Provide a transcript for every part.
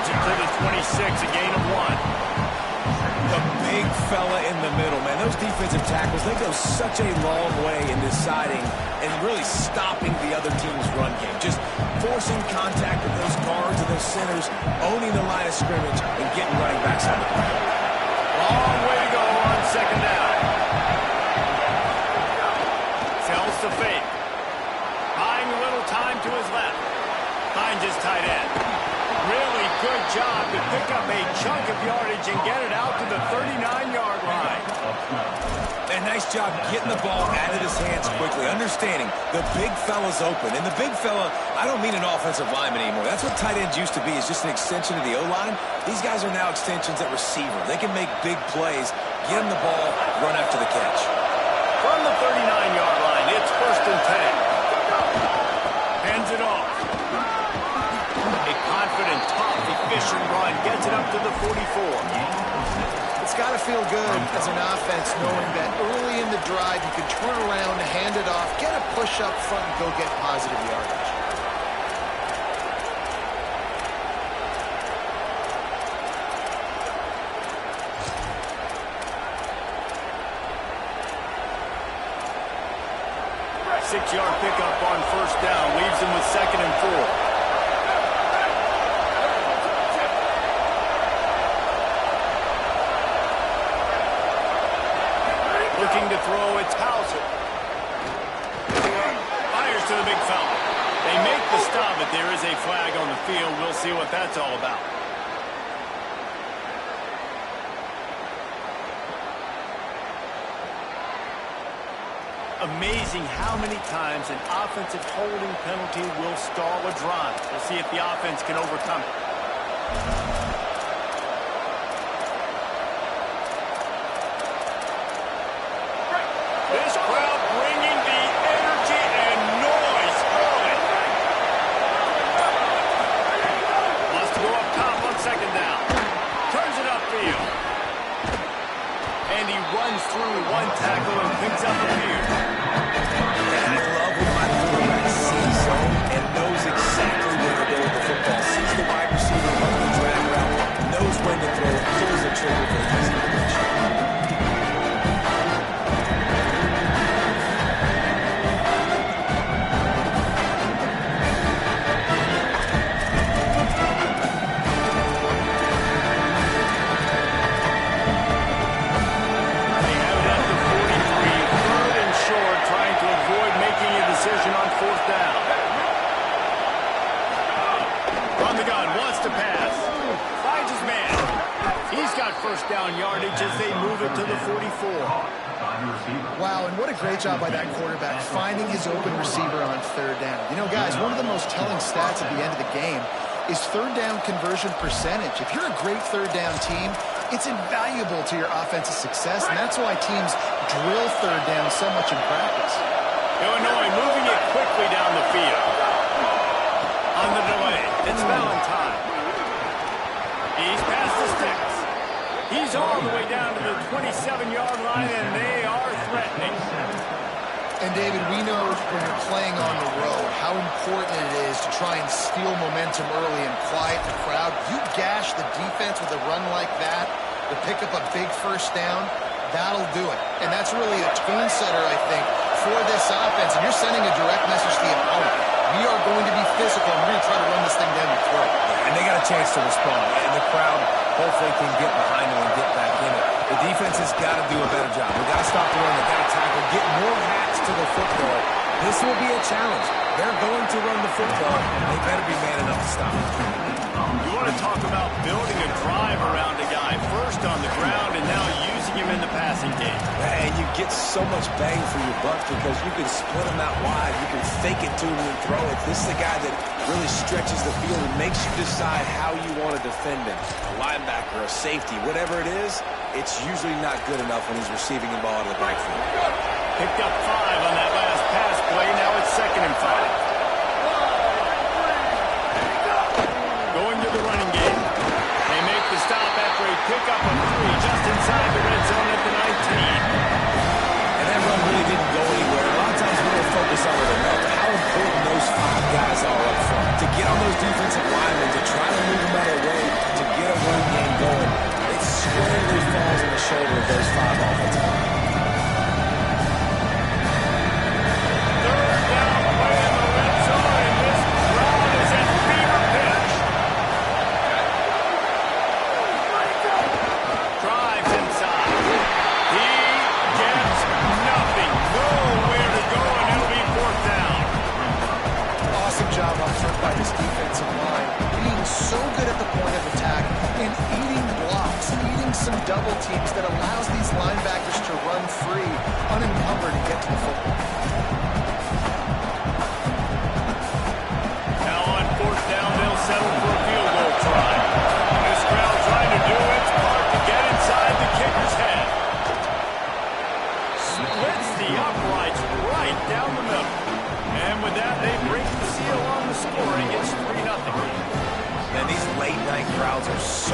it to the 26, a gain of 1. The big fella in the middle, man. Those defensive tackles, they go such a long way in deciding and really stopping the other team's run game. Just forcing contact with those guards and those centers, owning the line of scrimmage, and getting running backs on the ground. Long way to go on second down. Sells to fake. Buying a little time to his left. Finds his tight end. Really good job to pick up a chunk of yardage and get it out to the 39-yard line. And nice job getting the ball out of his hands quickly, understanding the big fella's open. And the big fella, I don't mean an offensive lineman anymore. That's what tight ends used to be, is just an extension of the O-line. These guys are now extensions at receiver. They can make big plays, get him the ball, run after the catch. From the 39-yard line, it's 1st and 10. Hands it off. A confident, tough, efficient run gets it up to the 44. It's got to feel good as an offense knowing that early in the drive you can turn around, hand it off, get a push up front, and go get positive yardage. Six-yard pickup on 1st down, leaves him with 2nd and 4. Looking to throw, it's Hauser. Fires to the big fella. They make the stop, but there is a flag on the field. We'll see what that's all about. Amazing how many times an offensive holding penalty will stall a drive. We'll see if the offense can overcome it. This crowd bringing the energy and noise early. Wants to go up top on 2nd down. Turns it upfield. And he runs through one tackle and picks up a few. And I love when my quarterback sees zone and knows exactly where to go with the football. Sees the wide receiver run the drag route, knows when to throw, pulls the trigger for the easy catch. On 4th down. On the gun, wants to pass. Finds his man. He's got 1st down yardage as they move it to the 44. Wow, and what a great job by that quarterback, finding his open receiver on 3rd down. You know, guys, one of the most telling stats at the end of the game is 3rd down conversion percentage. If you're a great 3rd down team, it's invaluable to your offensive success, and that's why teams drill 3rd down so much in practice. Illinois moving it quickly down the field. On the delay, it's Valentine. He's past the sticks. He's all the way down to the 27-yard line, and they are threatening. And, David, we know when you're playing on the road how important it is to try and steal momentum early and quiet the crowd. You gash the defense with a run like that to pick up a big 1st down, that'll do it. And that's really a tone setter, I think, for this offense, and you're sending a direct message to the opponent. We are going to be physical, and we're going to try to run this thing down your throat. And they got a chance to respond, and the crowd hopefully can get behind them and get back in it. The defense has got to do a better job. We've got to stop the run. They've got to tackle, get more hats to the football. This will be a challenge. They're going to run the football. They better be man enough to stop it. You want to talk about building a drive around a guy, first on the ground and now using him in the passing game. And you get so much bang for your buck because you can split him out wide. You can fake it to him and throw it. This is the guy that really stretches the field and makes you decide how you want to defend him. A linebacker, a safety, whatever it is, it's usually not good enough when he's receiving the ball out of the backfield. Picked up 5 on that last pass play. Now it's 2nd and 5. Going to the running game. They make the stop after a pickup of 3 just inside the red zone at the 19. And that run really didn't go anywhere. A lot of times we don't focus on it enough. How important those 5 guys are up front. To get on those defensive linemen, to try to move them out of the way,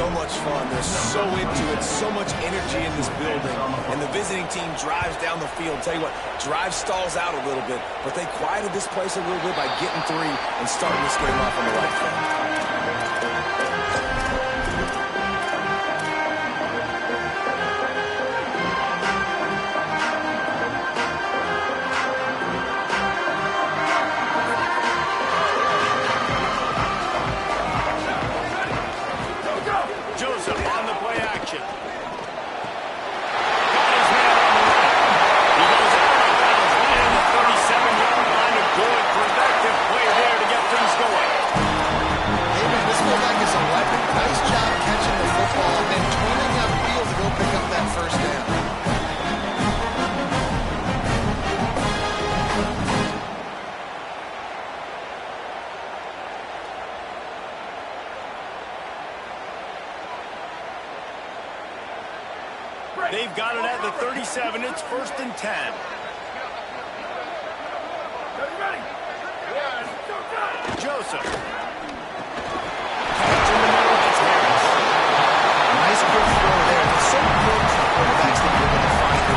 so much fun. They're so into it, so much energy in this building. And the visiting team drives down the field. Tell you what, drive stalls out a little bit, but they quieted this place a little bit by getting three and starting this game off on the right foot. They've got it at the 37. It's 1st and 10. Joseph. Nice quick throw there. It's so important for quarterbacks to be able to find it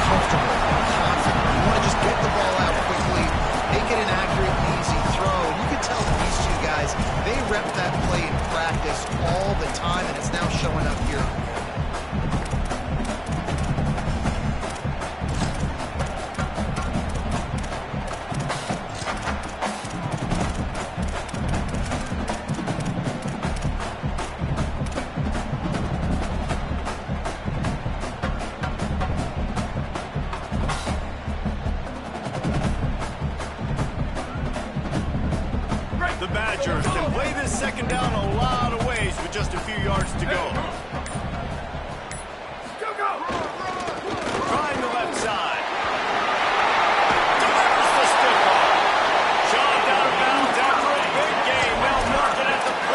comfortable, confident. You want to just get the ball out quickly, make it an accurate, easy throw. And you can tell that these two guys, they rep that play in practice all the time, and it's now showing up here. The Badgers can play this second down a lot of ways with just a few yards to go. Trying the left side. Delivers the stiff ball. Shoved out of bounds after a big game. Now marking at the +42.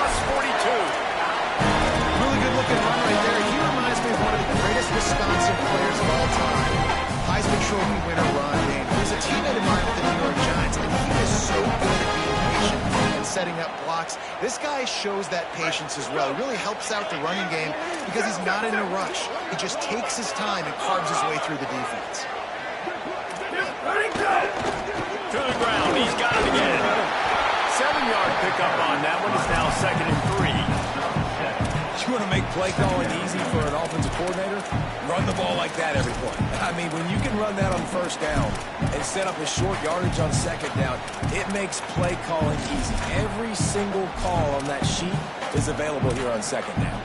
Really good looking run right there. He reminds me of one of the greatest Wisconsin players of all time. Heisman Trophy winner Ron Dayne. He was a teammate of mine with the New York Giants, and he is so good at being patient and setting up blocks. This guy shows that patience as well. He really helps out the running game because he's not in a rush. He just takes his time and carves his way through the defense. To the ground. He's got it again. 7-yard pickup on that one. It's now 2nd and 3. You want to make play calling easy for an offensive coordinator? Run the ball like that every play. I mean, when you can run that on 1st down and set up a short yardage on 2nd down, it makes play calling easy. Every single call on that sheet is available here on 2nd down.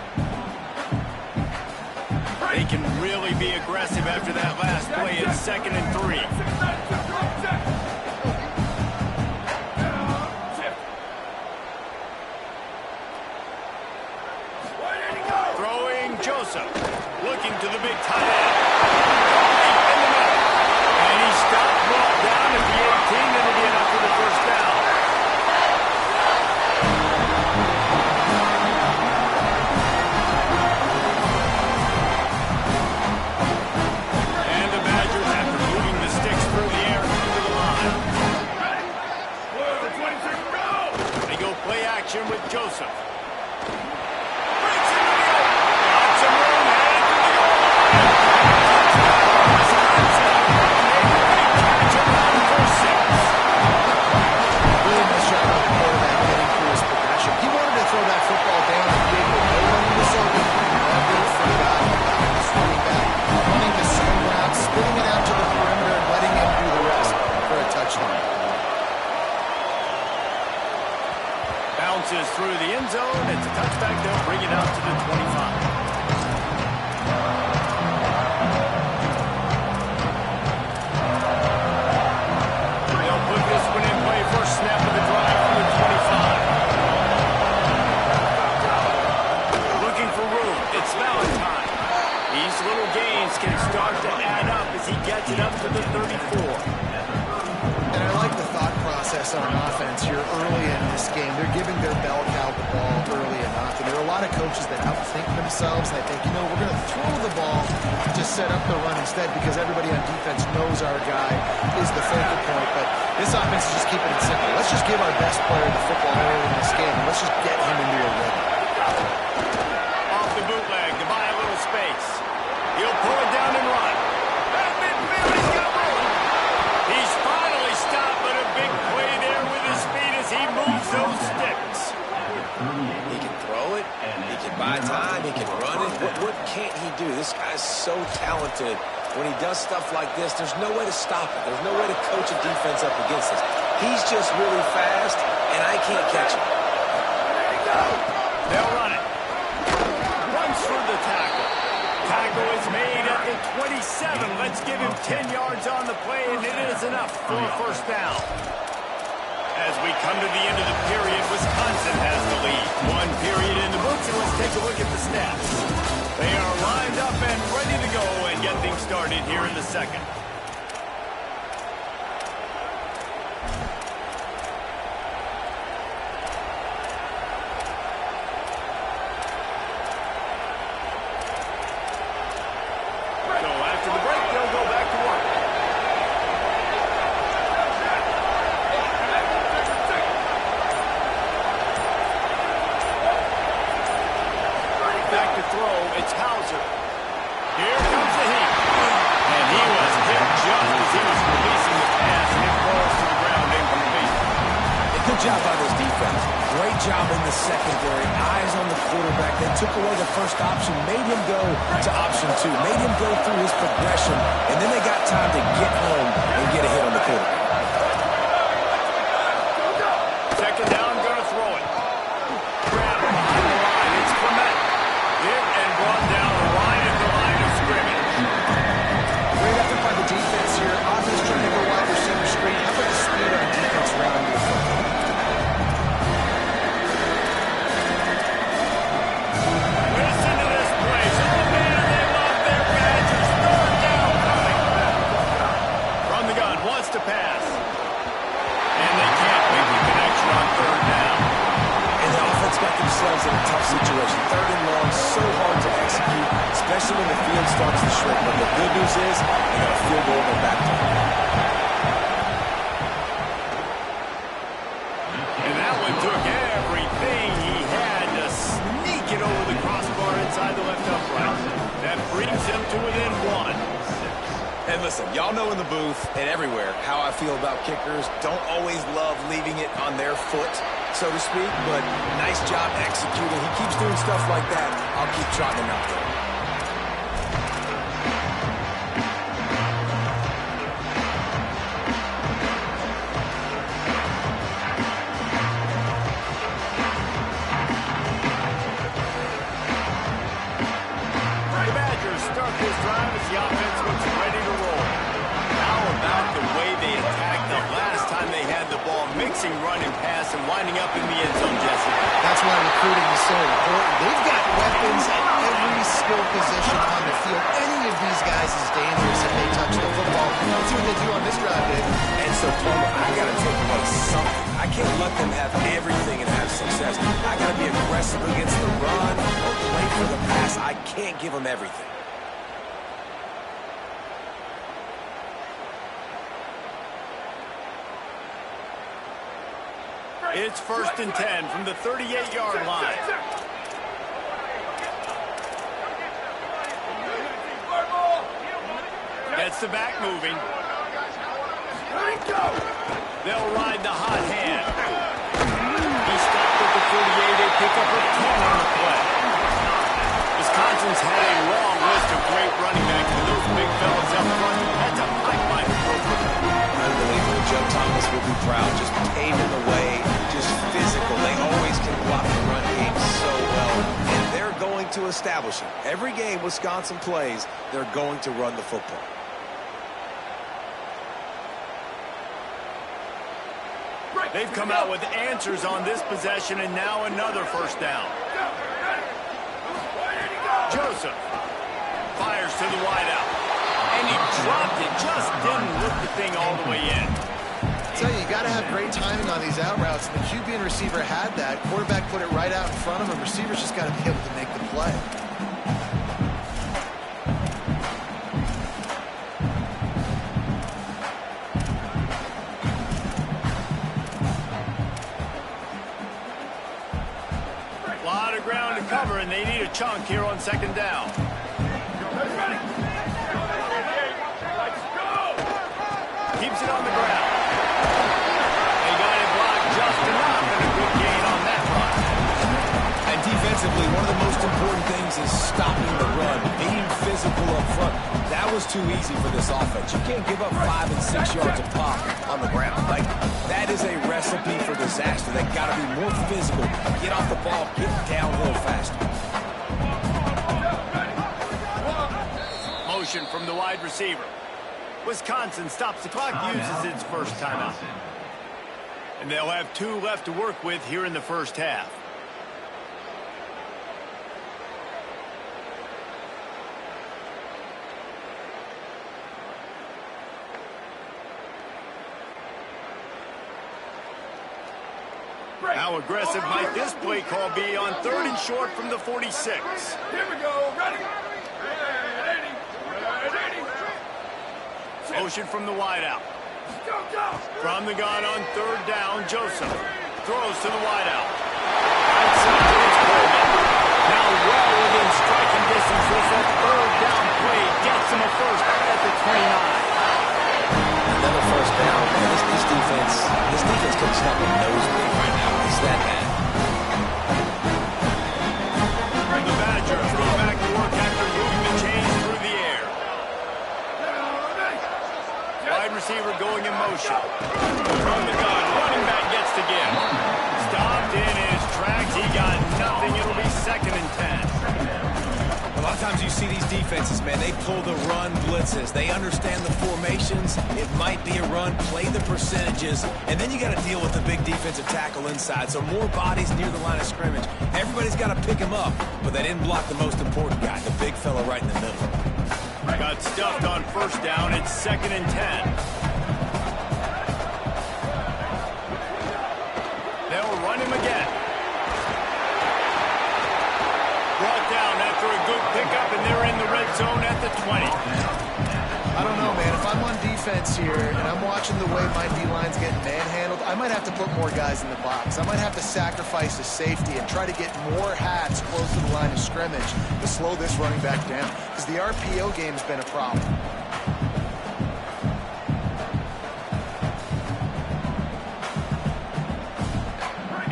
They can really be aggressive after that last play. It's 2nd and 3. Joseph looking to the big tight end. In the middle. And he stopped ball down at the 18. It'll be enough for the 1st down. And the Badgers, after moving the sticks through the air to the line. They go play action with Joseph. Bounces through the end zone. It's a touchback. They'll bring it out to the 25. They'll put this one in play. First snap of the drive from the 25. Looking for room. It's Valentine. These little gains can start to add up as he gets it up to the 34. And I like the thought process on offense here early in this game. They're giving their bell cow the ball early enough. And there are a lot of coaches that outthink themselves. And they think, you know, we're going to throw the ball to set up the run instead because everybody on defense knows our guy is the focal point. But this offense is just keeping it simple. Let's just give our best player the football early in this game. And let's just get him into a rhythm. what can't he do? This guy's so talented. When he does stuff like this, there's no way to stop it. There's no way to coach a defense up against this. He's just really fast, and I can't catch him. They'll run it. Runs through the tackle. Tackle is made at the 27. Let's give him 10 yards on the play, and it is enough for a first down. As we come to the end of the period, Wisconsin has the lead. One period in the books, and let's take a look at the stats. They are lined up and ready to go and get things started here in the second. So after the break, they'll go back to work. Back to throw, it's Hauser. Here comes the heat. And he was hit just as he was releasing the pass, and it falls to the ground incomplete. Good job by this defense. Great job in the secondary. Eyes on the quarterback. They took away the first option, made him go to option 2, made him go through his progression, and then they got time to get home and get a hit on the quarterback. Second down, gonna throw it. Grab behind the line. It's Clement. Hit and brought down right at the line of scrimmage. Great effort by the defense here. Offense trying to go wide receiver screen. How about the speed on the defense around the football? Listen to this place. Oh, man, they love their Badgers. Third down coming. From the gun, wants to pass. And they can't make the connection on third down. And the offense got themselves in a tough situation. Third and long, so hard to execute, especially when the field starts to shrink. But the good news is they got a field goal in their back door. And that one took everything he had to sneak it over the crossbar inside the left upright. That brings him to within 1. And listen, y'all know in the booth and everywhere how I feel about kickers. Don't always love leaving it on their foot, so to speak, but nice job executing. He keeps doing stuff like that. I'll keep trotting him out there. The Badgers start this drive as the offense looks ready to roll. How about the way they attacked the last time they had the ball, mixing run and pass and winding up in the end zone, Jesse? That's why recruiting is so important. They've got weapons at every skill position on the field. Any of these guys is dangerous if they touch the football. Let's see what they do on this drive, Dave. And so, Palmer, I got to take away something. I can't let them have everything and have success. I got to be aggressive against the run or play for the pass. I can't give them everything. It's 1st and 10 from the 38-yard line. Gets the back moving. They'll ride the hot hand. He stopped at the 38. They pick up a 10 on the play. Wisconsin's had a long list of great running backs, but those big fellas up front, that's a pipeline program. Unbelievable. Joe Thomas will be proud. Just paving the way, just physical. They always can block the run game so well, and they're going to establish it. Every game Wisconsin plays, they're going to run the football. They've come out with answers on this possession, and now another first down. Joseph fires to the wideout, and he dropped it. Just didn't look the thing all the way in. I tell you got to have great timing on these out routes. The QB and receiver had that. Quarterback put it right out in front of him. Receivers just got to be able to make the play. A lot of ground to cover, and they need a chunk here on second down. Keeps it on the ground. They got it blocked just enough, and a good gain on that run. And defensively, one of the most important things is stopping the run. physical up front. That was too easy for this offense. You can't give up 5 and 6 yards of pop on the ground. Like, that is a recipe for disaster. They got to be more physical, get off the ball, get downhill faster. Motion from the wide receiver. Wisconsin stops the clock, uses its first timeout. And they'll have 2 left to work with here in the first half. How aggressive might this play call be on 3rd and short from the 46? Here we go. Ready. Motion from the wideout. Go, go. From the gun on 3rd down, Joseph throws to the wideout. Outside to its Coleman. Now well within striking distance with that 3rd down play. Gets him a first at the 29. Another first down. Man, this defense could snap a nosebleed right now. It's that bad. The Badgers go back to work after moving the chains through the air. Wide receiver going in motion. From the gun, running back gets to give. Stopped in his tracks. He got nothing. It'll be 2nd and 10. A lot of times you see these defenses, man, they pull the run blitzes. They understand the formations. It might be a run, play the percentages, and then you got to deal with the big defensive tackle inside. So more bodies near the line of scrimmage. Everybody's got to pick him up, but they didn't block the most important guy, the big fella right in the middle. Got stuffed on 1st down. It's 2nd and 10. They'll run him again. Brought down after a good pickup, and they're in the red zone at the 20. I don't know, man. If I'm on defense here and I'm watching the way my D-line's getting manhandled, I might have to put more guys in the box. I might have to sacrifice a safety and try to get more hats close to the line of scrimmage to slow this running back down, because the RPO game's been a problem.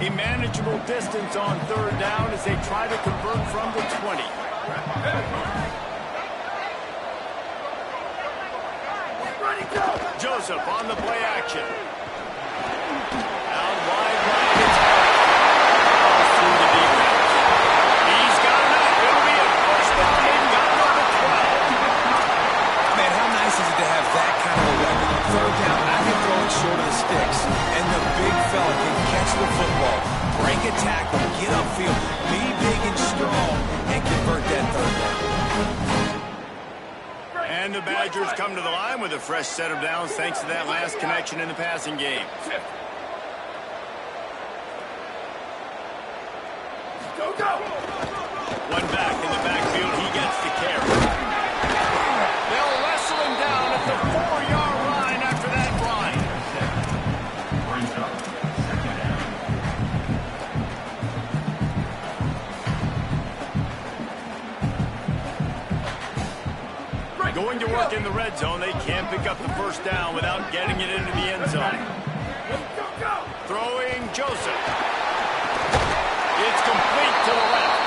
A manageable distance on 3rd down as they try to convert from the 20. Joseph on the play action. Out wide right. It's through the defense. He's got enough. It'll be a first down. They've got him on the 12. Man, how nice is it to have that kind of a weapon? 3rd down, I can throw it short of the sticks, and the big fella can catch the football, break a tackle, get upfield, be big and strong, and convert that 3rd down. And the Badgers come to the line with a fresh set of downs thanks to that last connection in the passing game. Go, go. One back in the backfield. He gets the carry. They'll wrestle him down at the 4-yard line after that run. Going to work in the red zone. They can't pick up the first down without getting it into the end zone. Throwing Joseph. It's complete to the left.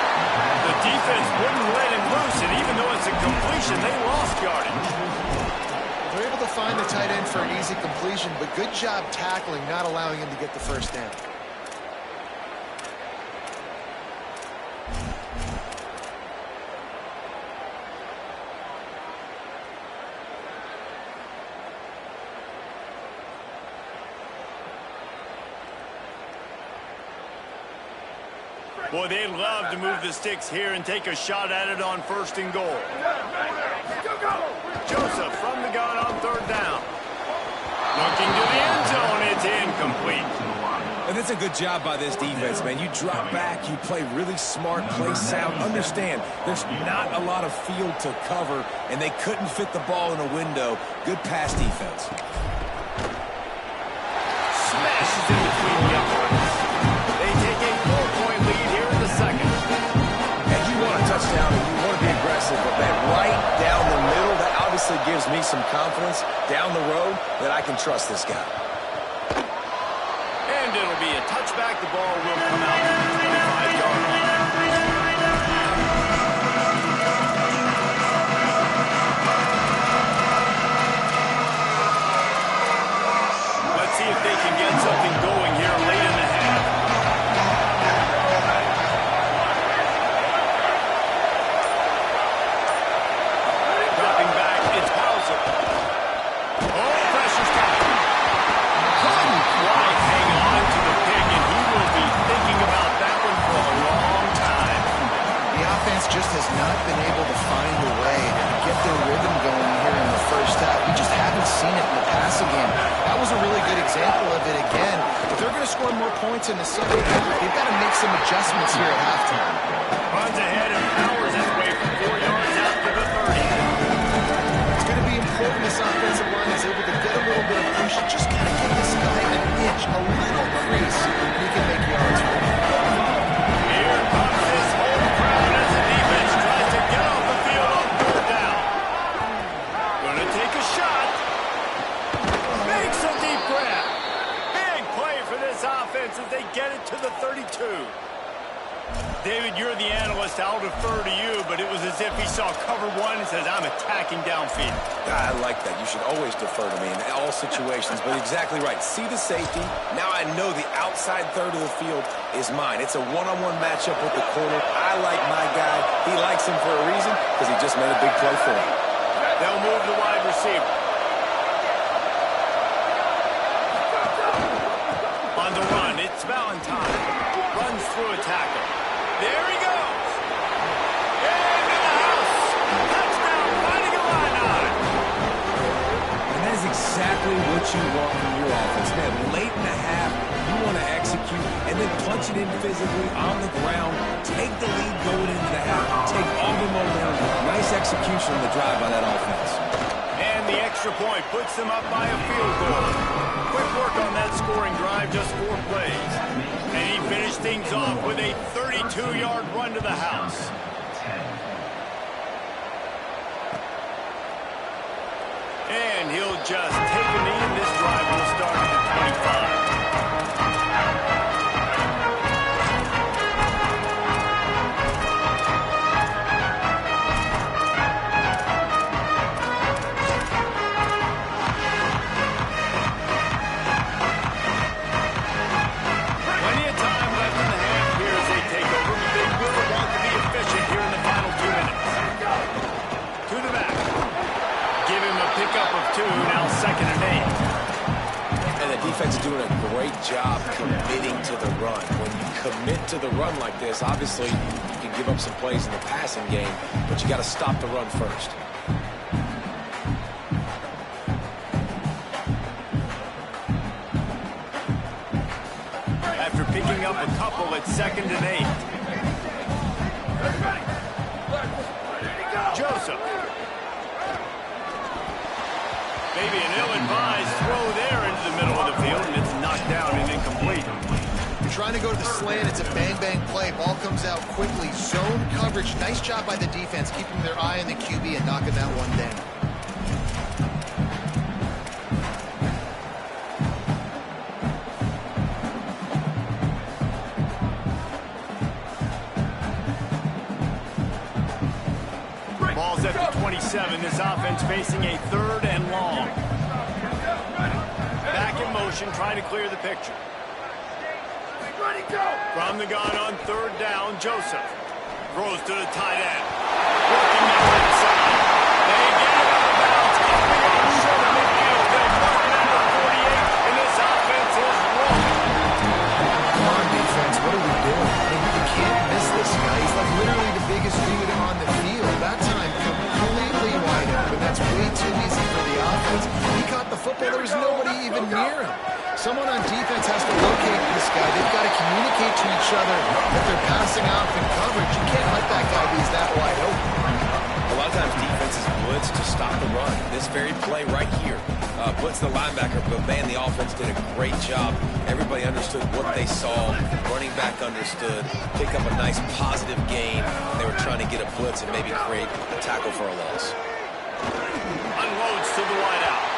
The defense wouldn't let him loose, and even though it's a completion, they lost yardage. They're able to find the tight end for an easy completion, but good job tackling, not allowing him to get the first down. Boy, they'd love to move the sticks here and take a shot at it on 1st and goal. Joseph from the gun on 3rd down. Looking to the end zone. It's incomplete. And it's a good job by this defense, man. You drop back, you play really smart, play sound. Understand, there's not a lot of field to cover, and they couldn't fit the ball in a window. Good pass defense. Smashes in between the uprights. They take a 4-point lead here in the 2nd. And you want a touchdown, and you want to be aggressive, but that right down the middle, that obviously gives me some confidence down the road that I can trust this guy. And it'll be a touchback. The ball will come out to the 25-yard line. can get something going here late in the half. Dropping back, it's Hauser. Oh, pressure's coming. Couldn't quite hang on to the pick, and he will be thinking about that one for a long time. The offense just has not been able to find a way to get their rhythm going here in the first half. We just haven't seen it in the passing game. That was a really good example of it again. If they're going to score more points in the second half, they've got to make some adjustments here at halftime. Runs ahead and powers his way for 4 yards out to the 30. It's going to be important this offensive line is able to get a little bit of push. Just got to give this guy an inch, a little crease, and he can make yards for him. Here comes this whole crowd as the defense tries to get off the field on 3rd down. Going to take a shot. Makes a deep grab. Big play for this offense as they get it to the 32. David, you're the analyst. I'll defer to you, but it was as if he saw cover one and says, I'm attacking downfield. I like that. You should always defer to me in all situations, but exactly right. See the safety. Now I know the outside third of the field is mine. It's a one-on-one matchup with the corner. I like my guy. He likes him for a reason because he just made a big play for him. They'll move the wide receiver. On the run, it's Valentine. Runs through a tackle. There he goes. Into the house. Touchdown, finding a line on it. And that is exactly what you want from your offense. Man, late in the half, you want to execute and then punch it in physically on the ground. Take the lead going into the half. Take all the momentum. Nice execution on the drive by that offense. And the extra point puts them up by a field goal. Quick work on that scoring drive, just 4 plays. And he finished things off with a 32-yard run to the house. And he'll just take a knee, and this drive will start at the 25. Now 2nd and 8. And the defense is doing a great job committing to the run. When you commit to the run like this, obviously you can give up some plays in the passing game, but you got to stop the run first. After picking up a couple, it's 2nd and 8. Joseph. Maybe an ill-advised throw there into the middle of the field, and it's knocked down and incomplete. You're trying to go to the slant. It's a bang-bang play. Ball comes out quickly. Zone coverage. Nice job by the defense, keeping their eye on the QB and knocking that one down. Ball's at the 27. This offense facing a 3rd and long. Back in motion, trying to clear the picture. From the gun on 3rd down, Joseph. Throws to the tight end. Working the right side. They get it out of bounds. Up short of midfield. They'll mark number 48, and this offense is rolling. Come on, defense. What are we doing? I mean, you can't miss this guy. He's like literally the biggest dude on the field. That time, completely wide open. That's way too easy for the offense. He caught the football. There was nobody even near him. Someone on defense has to locate this guy. They've got to communicate to each other that they're passing off in coverage. You can't let that guy be that wide open. A lot of times defenses blitz to stop the run. This very play right here, blitz the linebacker, but man, the offense did a great job. Everybody understood what they saw. Running back understood. Pick up a nice positive gain. They were trying to get a blitz and maybe create a tackle for a loss. Unloads to the wideout.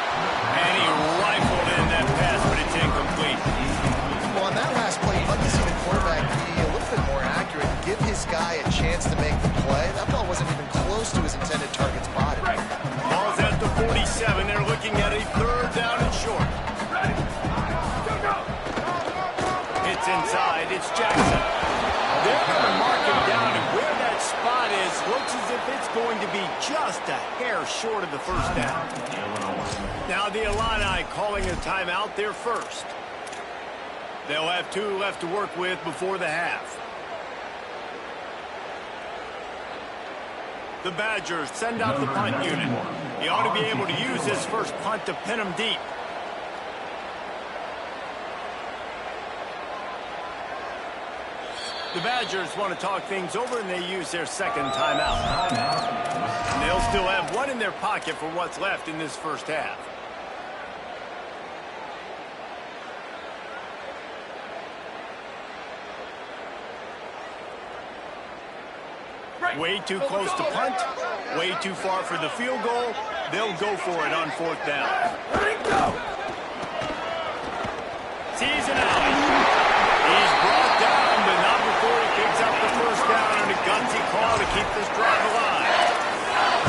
And he rifled in that pass, but it's incomplete. Well, on that last play, you'd like to see the quarterback be a little bit more accurate. Give his guy a chance to make the play. That ball wasn't even close to his intended target's body. Ball's at the 47. They're looking at a 3rd down and short. gets inside. It's Jackson. They're going to mark him down, and where that spot is looks as if it's going to be just a hair short of the first down. Now the Illini calling a timeout there first. They'll have 2 left to work with before the half. The Badgers send out the punt unit. He ought to be able to use his first punt to pin him deep. The Badgers want to talk things over, and they use their second timeout. And they'll still have 1 in their pocket for what's left in this first half. Way too close to punt, way too far for the field goal. They'll go for it on 4th down. Sees an out. He's brought down, but not before he picks up the first down and a gutsy call to keep this drive alive.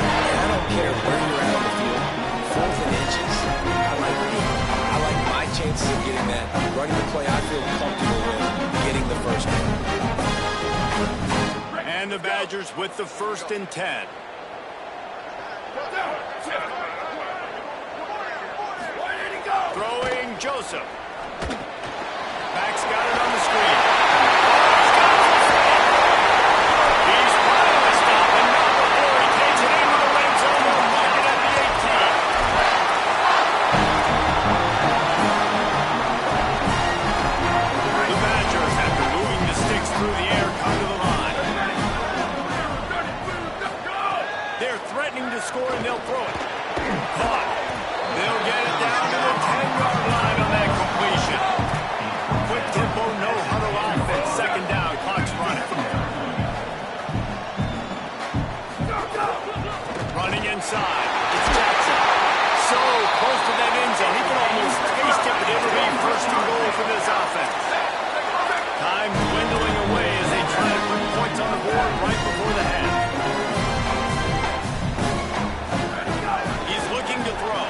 I don't care where you're at on the field, 4th and inches. I like my chances of getting that, running the play I feel comfortable with, getting the first down. And the Badgers with the 1st and 10. Throwing Joseph. Back's got it on the screen. He's finally stopped, and not before he takes it into the red zone and will mark it at the 18. The Badgers, after moving the sticks through the air, come to the line. They're threatening to score, and they'll throw it. Caught. They'll get it down to the 10-yard line on that completion. Quick tempo, no huddle offense. 2nd down, clock's running. Running inside. It's Jackson. So close to that end zone. He can almost taste it, but it'll be 1st and goal for this offense. Time dwindling away as they try to put points on the board right before the half. He's looking to throw.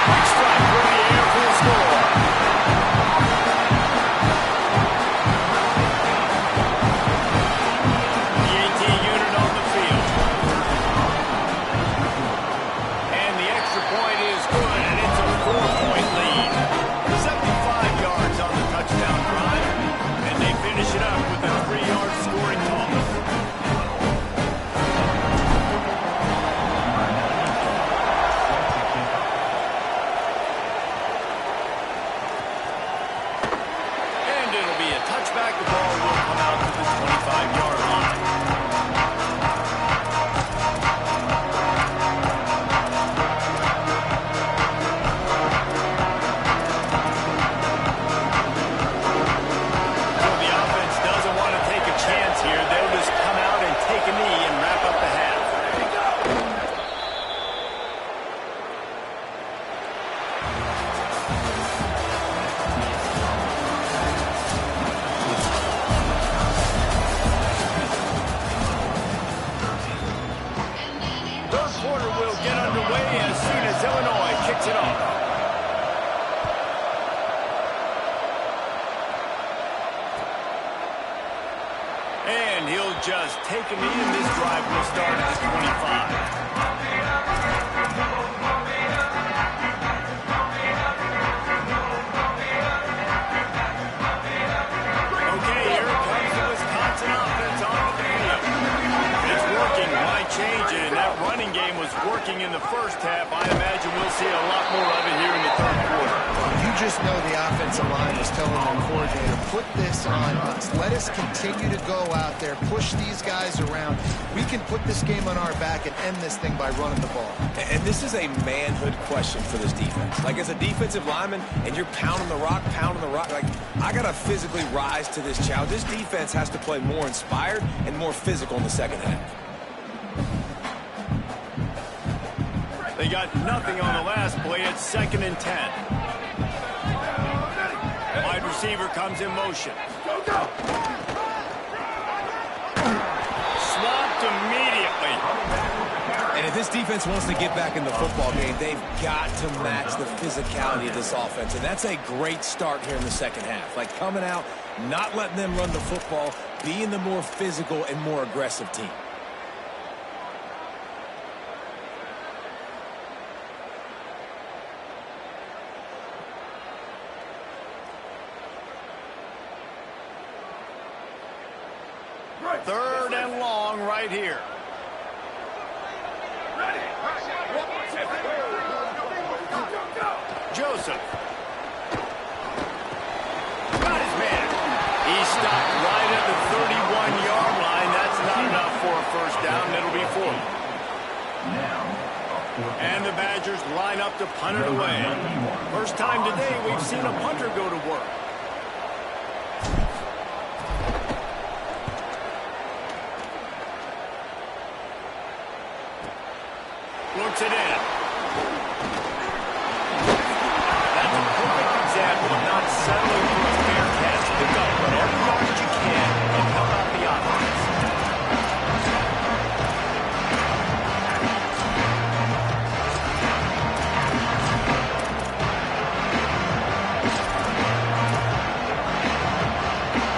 Big strike through the air for the score. The AT unit on the field. And the extra point is good, and it's a 4-point lead. 75 yards on the touchdown drive, and they finish it up with a 3-yard scoring toss. Touchback, the ball will come out to the 25-yard line. So the offense doesn't want to take a chance here. They'll just come out and take a knee and wrap up the half. Illinois kicks it off. And he'll just take a knee, and this drive will start at the 25. Okay, here comes the Wisconsin offense on the field. It's working. Why change it? And that running game was working in the first half. I imagine we'll see a lot more of it here in the 3rd quarter. You just know the offensive line is telling their coordinator, put this on us. Let us continue to go out there, push these guys around. We can put this game on our back and end this thing by running the ball. And this is a manhood question for this defense. Like, as a defensive lineman, and you're pounding the rock, like, I got to physically rise to this challenge. This defense has to play more inspired and more physical in the 2nd half. They got nothing on the last play. It's 2nd and 10. Wide receiver comes in motion. Swamped immediately. And if this defense wants to get back in the football game, they've got to match the physicality of this offense. And that's a great start here in the second half. Like coming out, not letting them run the football, being the more physical and more aggressive team. Third and long right here. Joseph. Got his man. He stopped right at the 31-yard line. That's not enough for a first down. It'll be 4. And the Badgers line up to punt it away. First time today we've seen a punter go to work. Looks it in. That's a perfect example of not settling for a fair catch. Pick up whatever yards you can and help out the offense.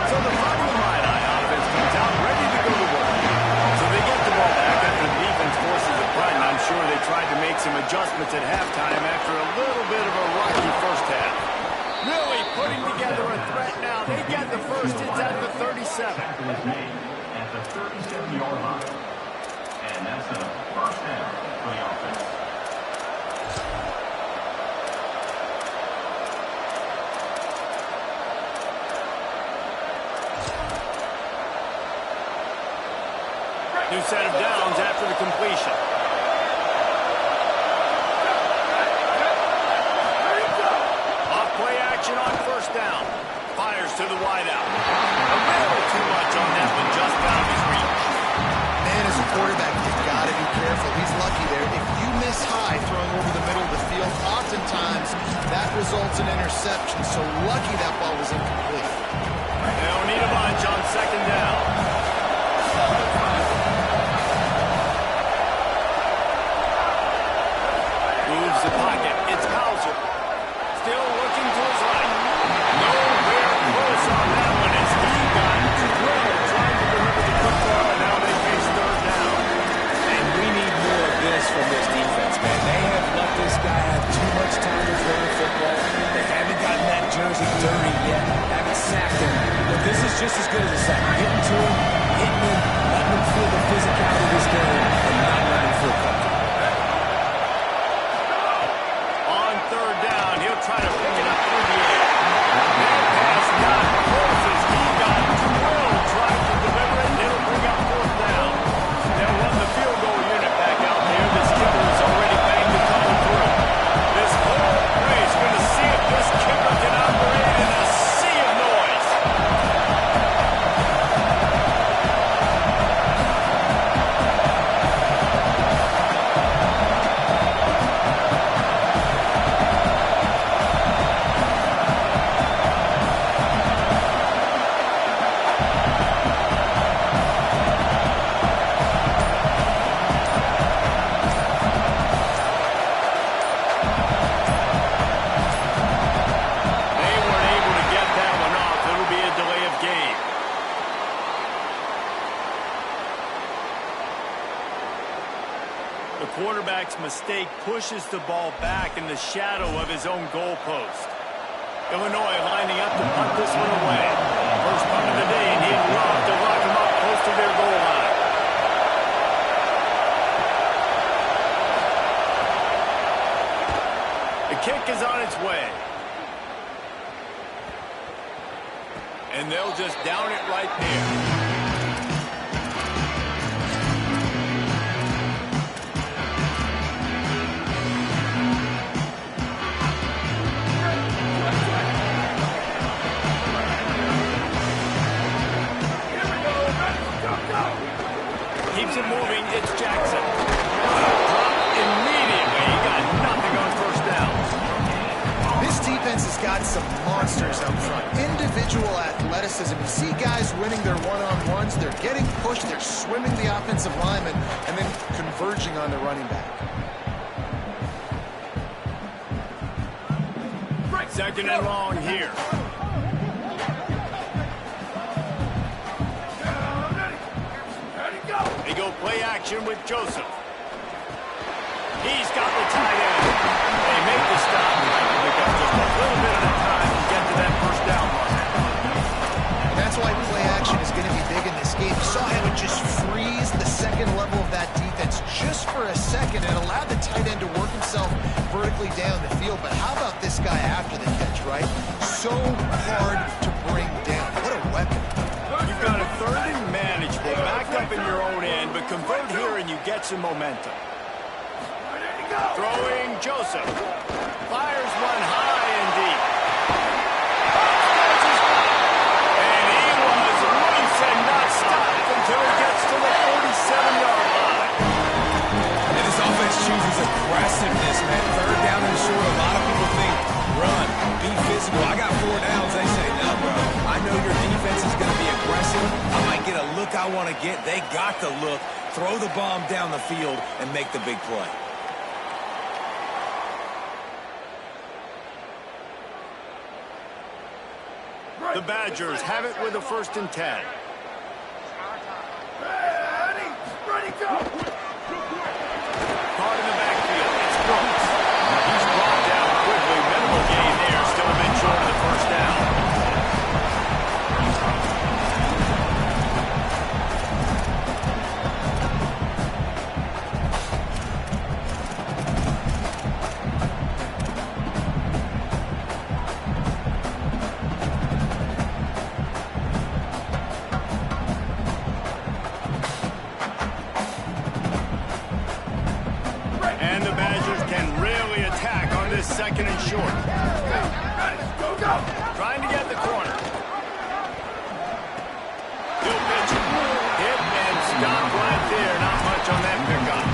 So the Fighting Illini offense comes out ready to go to work. So they get the ball back after the defense forces the punt. I'm sure they tried to make some adjustments at halftime after a little bit of a rocky first half. Really putting together a threat now. They get the first. It's at the 37. At the 37-yard line. And that's a first down for the offense. New set of downs after the completion. Off play action on first down. Fires to the wideout. A little too much on that one, just out of his reach. Man, as a quarterback, you've got to be careful. He's lucky there. If you miss high throwing over the middle of the field, oftentimes that results in interception. So lucky that ball was incomplete. They don't need a bunch on second down. Moves the pocket. It's Hauser. Still looking to his right. Nowhere close on that one as he got drilled trying to deliver the football, and now they face third down. And we need more of this from this defense, man. They have let this guy have too much time to throw the football. They haven't gotten that jersey dirty yet. Haven't sacked him. But this is just as good as a sack. Getting to him, hitting him, letting him feel the physicality of this game, and not letting him feel comfortable. On third down, he'll try to pick it up through the air. That pass not close as he got drilled trying to deliver it, and it'll bring up fourth down. They'll run the field goal unit back out there. This kicker is already banged a couple through. This whole play is going to see if this kicker can operate in a sea of noise. They weren't able to get that one off. It'll be a delay of game. The quarterback's mistake pushes the ball back in the shadow of his own goalpost. Illinois lining up to punt this one away. First punt of the day, and he'd love to lock him up close to their goal line. The kick is on its way. And they'll just down it right there. Keeps it moving. It's Jackson. Drop immediately. He got nothing on first down. This defense defense has got some monsters up front. Individual athleticism. You see guys winning their one-on-ones. They're getting pushed. They're swimming the offensive lineman and then converging on the running back. Second and long here. They go play action with Joseph. He's got the tight end. They make the stop. Pick up just a little bit at a time to get to that first down line. And that's why play action is going to be big in this game. You saw him just freeze the second level of that defense just for a second and allowed the tight end to work himself vertically down the field. But how about this guy after the catch, right? So hard to bring down. What a weapon. You've got a third and manageable, back up in your own end, but convert here and you get some momentum. Throwing Joseph. Fires one high and deep. And he was loose and not stopped until he gets to the 47-yard line. And this offense chooses aggressiveness, man. Third down and short. A lot of people think run, be physical. I got 4 downs. They say, no, bro. I know your defense is going to be aggressive. I might get a look I want to get. They got the look. Throw the bomb down the field and make the big play. The Badgers have it with a 1st and 10. Ready, go! Caught in the backfield. It's Brooks. He's brought down quickly. Minimal gain there. Still a bit short of the first down. And the Badgers can really attack on this 2nd and short. Go, go! Trying to get the corner. Still pitching. Hit and stop right there. Not much on that pickup.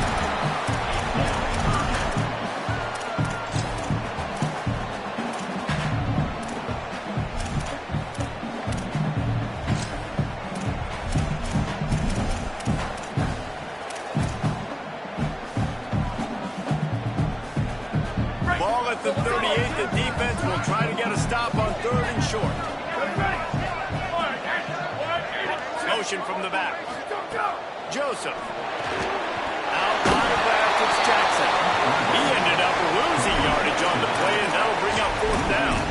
Ball at the 38. The defense will try to get a stop on 3rd and short. Motion from the back. Joseph. Out wide left, it's Jackson. He ended up losing yardage on the play, and that'll bring up 4th down.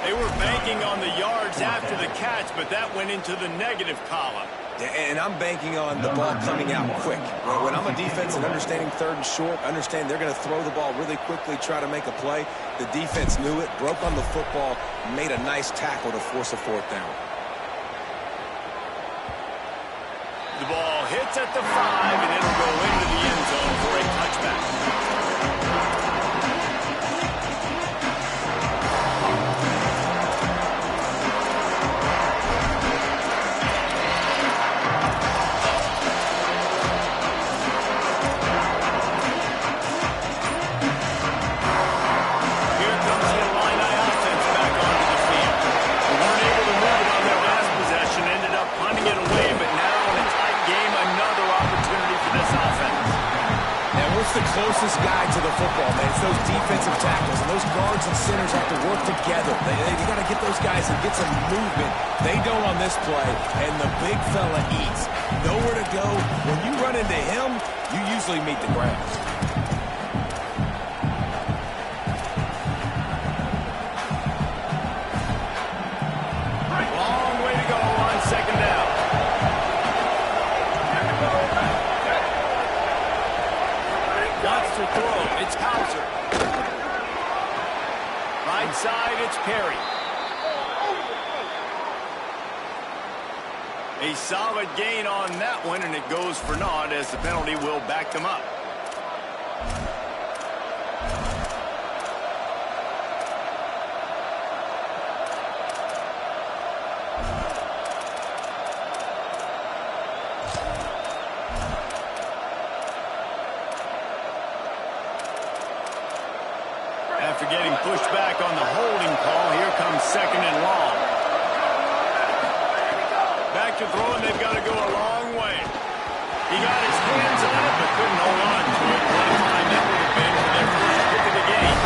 They were banking on the yards after the catch, but that went into the negative column. And I'm banking on the ball coming out quick. When I'm a defense and understanding 3rd and short, understand they're going to throw the ball really quickly, try to make a play. The defense knew it, broke on the football, made a nice tackle to force a 4th down. The ball hits at the 5, and it'll go into the end zone for a touchback. Here comes the Illini offense back onto the field. They weren't able to move it on their last possession, ended up punting it away, but now in a tight game, another opportunity for this offense. And what's the closest guy to the football, man? It's those defensive tackles, and those guards and centers have to work together. They got to get those guys and get some movement. They don't on this play, and the big fella eats. Nowhere to go. When you run into him, you usually meet the ground. Long way to go on 2nd down. Wants to throw. It's Hauser. Right side, it's Perry. A solid gain on that one, and it goes for naught as the penalty will back them up. After getting pushed pushed back on the holding call. Here comes second and long. Back to throw, and they've got to go a long way. He got his hands on it, but couldn't hold on to it. What a time that would have been for their first pick of the game.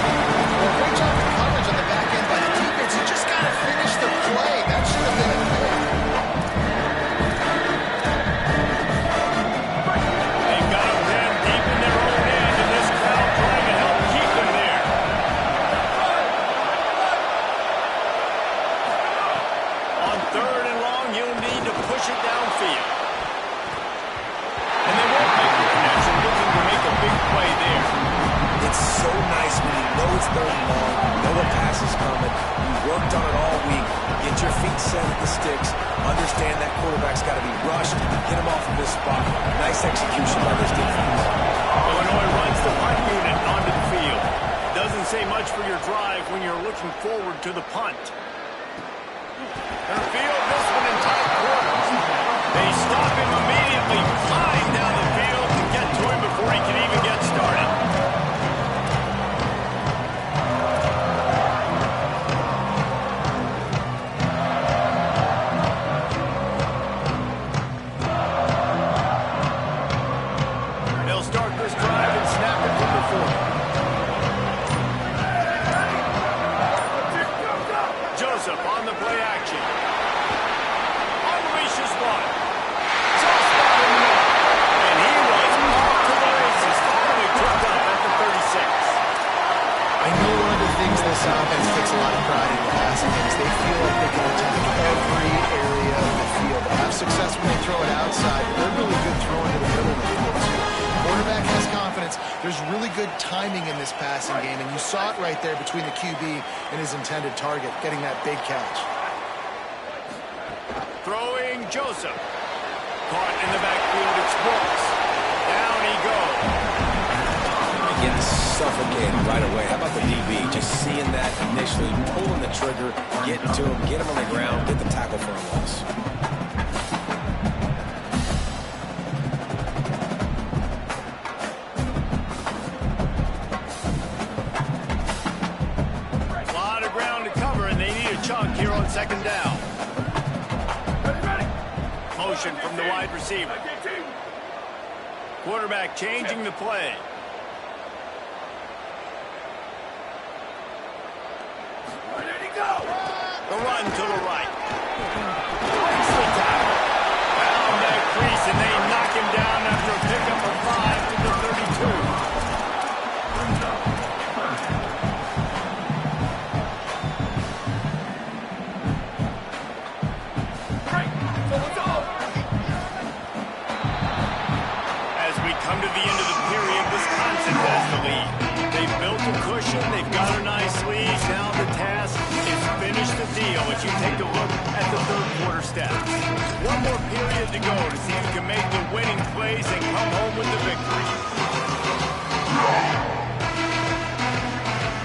Well, great job of coverage on the back end by the defense. You just got to finish the play. That should have been a pick. They've got him rammed deep in their own end, and this crowd trying to help keep them there. On third and long, you'll need to push it downfield. And they won't make the connection, looking to make a big play there. It's so nice when you know it's third and long, you know a pass is coming, you worked on it all week, get your feet set at the sticks, understand that quarterback's got to be rushed, get him off of his spot. Nice execution by this defense. Illinois runs the punt unit onto the field. Doesn't say much for your drive when you're looking forward to the punt. They'll field this one in tight quarters. They stop him immediately, flying down the field to get to him before he can even get started. They'll start this drive and snap it from the 40. Joseph on the play action. Unleashes one. Just spot in the middle. And he was off to the races. Finally tripped up at the 36. I know one of the things this offense takes a lot of pride in the passing game is they feel like they can attack every area of the field. They have success when they throw it outside, but they're really good throwing to the middle of the field, too. Quarterback has confidence. There's really good timing in this passing game, and you saw it right there between the QB and his intended target, getting that big catch. Throwing Joseph. Caught in the backfield, it's Brooks. Down he goes. Getting suffocated right away. How about the DB? Just seeing that initially, pulling the trigger, getting to him, get him on the ground, get the tackle for a loss. A lot of ground to cover, and they need a chunk here on second down. Motion from the wide receiver. Quarterback changing the play. The run to the right. Breaks the tackle. Found that crease, and they knock him down after a pickup of 5 to the 32. As we come to the end of the period, Wisconsin has the lead. They've built a cushion. They've got a nice lead. Now the task is finish the deal as you take a look at the third quarter stats. One more period to go to see if you can make the winning plays and come home with the victory.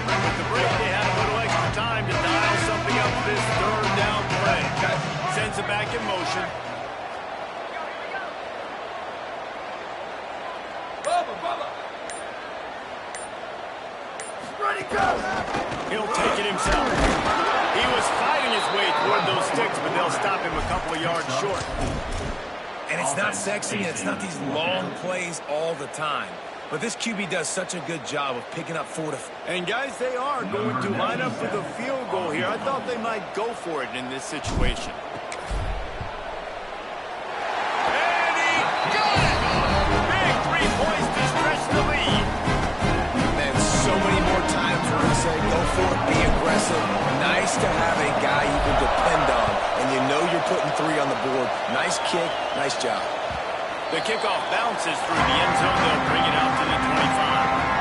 With the break, they had a little extra time to dial something up this third down play. Sends it back in motion. He'll take it himself. He was fighting his way toward those sticks, but they'll stop him a couple of yards short. And it's not sexy, and it's not these long plays all the time. But this QB does such a good job of picking up 4 to 5. And guys, they are going to line up for the field goal here. I thought they might go for it in this situation. And he got it! Big 3 points to stretch the lead. And so many more times we're going to say, go for it, be aggressive. Nice to have a guy you can depend on, and you know you're putting 3 on the board. Nice kick, nice job. The kickoff bounces through the end zone. They'll bring it out to the 25.